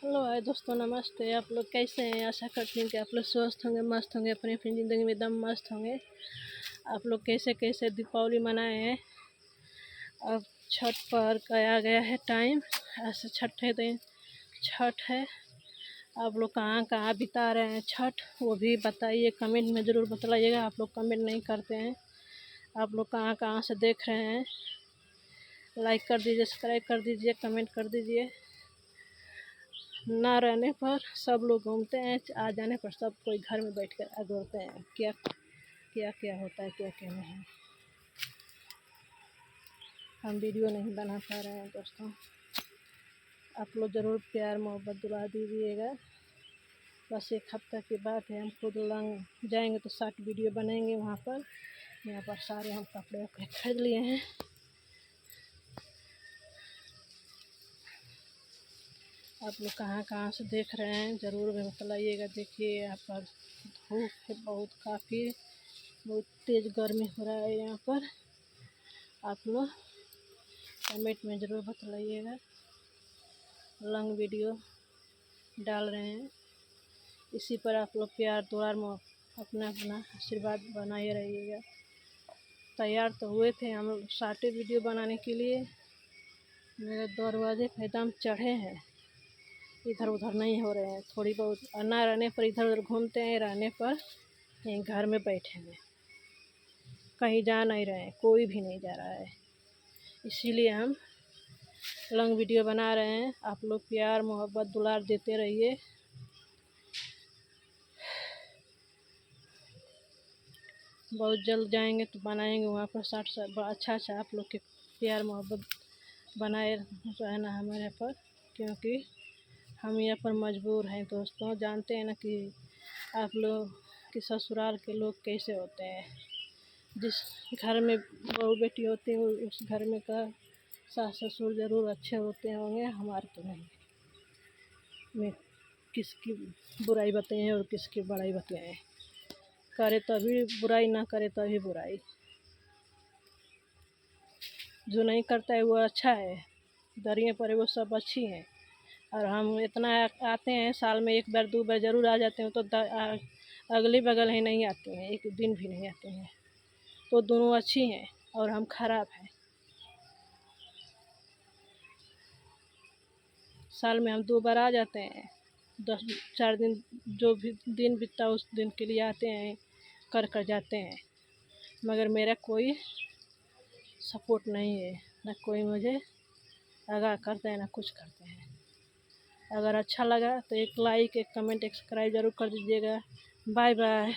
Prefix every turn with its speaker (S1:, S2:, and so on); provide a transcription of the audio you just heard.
S1: Hello hi दोस्तों, नमस्ते। आप लोग कैसे हैं? आशा करती हूँ कि आप लोग स्वस्थ होंगे, मस्त होंगे, अपनी अपनी ज़िंदगी में एकदम मस्त होंगे। आप लोग कैसे कैसे दीपावली मनाए हैं? अब छठ पर आ गया है टाइम। ऐसे छठे दिन छठ है। आप लोग कहाँ कहाँ बिता रहे हैं छठ, वो भी बताइए, कमेंट में ज़रूर बतलाइएगा। आप लोग कमेंट नहीं करते हैं। आप लोग कहाँ कहाँ से देख रहे हैं? लाइक कर दीजिए, सब्सक्राइब कर दीजिए, कमेंट कर दीजिए। ना रहने पर सब लोग घूमते हैं, आ जाने पर सब कोई घर में बैठ कर अगोरते हैं। क्या क्या क्या होता है, क्या क्या नहीं। हम वीडियो नहीं बना पा रहे हैं दोस्तों। आप लोग ज़रूर प्यार मोहब्बत दुला दीजिएगा। बस एक हफ्ता की बात है, हम खुद लंग जाएंगे तो 60 वीडियो बनेंगे वहाँ पर। यहाँ पर सारे हम कपड़े वपड़े खरीद लिए हैं। आप लोग कहाँ कहाँ से देख रहे हैं ज़रूर भी बतलाइएगा। देखिए यहाँ पर धूप है बहुत, काफ़ी बहुत तेज़ गर्मी हो रहा है यहाँ पर। आप लोग कमेंट में ज़रूर बतलाइएगा। लॉन्ग वीडियो डाल रहे हैं, इसी पर आप लोग प्यार दुलार में अपना अपना आशीर्वाद बनाए रहिएगा। तैयार तो हुए थे हम लोग शॉर्ट वीडियो बनाने के लिए। मेरे दरवाजे पे एकदम चढ़े हैं, इधर उधर नहीं हो रहे हैं। थोड़ी बहुत ना रहने पर इधर उधर घूमते हैं, रहने पर यहीं घर में बैठे हैं, कहीं जा नहीं रहे हैं, कोई भी नहीं जा रहा है। इसीलिए हम लॉन्ग वीडियो बना रहे हैं। आप लोग प्यार मोहब्बत दुलार देते रहिए। बहुत जल्द जाएंगे तो बनाएंगे वहाँ पर 60 अच्छा अच्छा। आप लोग के प्यार मोहब्बत बनाए रहना हमारे पर, क्योंकि हम यहाँ पर मजबूर हैं दोस्तों। जानते हैं ना कि आप लोग के ससुराल के लोग कैसे होते हैं। जिस घर में बहू बेटी होती है उस घर में का सास ससुर ज़रूर अच्छे होते होंगे, हमारे तो नहीं। मैं किसकी बुराई बताएं और किसकी बड़ाई बताएं? करे तभी बुराई, ना करे तभी बुराई। जो नहीं करता है वो अच्छा है, दरियाँ पर वो सब अच्छी हैं। और हम इतना आते हैं, साल में एक बार दो बार ज़रूर आ जाते हैं, तो अगली बगल ही नहीं आते हैं, एक दिन भी नहीं आते हैं। तो दोनों अच्छी हैं और हम खराब हैं। साल में हम 2 बार आ जाते हैं, 4 दिन जो भी दिन बीतता उस दिन के लिए आते हैं, कर जाते हैं। मगर मेरा कोई सपोर्ट नहीं है, ना कोई मुझे आगाह करते हैं, ना कुछ करते हैं। अगर अच्छा लगा तो एक लाइक, एक कमेंट, एक सब्सक्राइब ज़रूर कर दीजिएगा। Bye bye.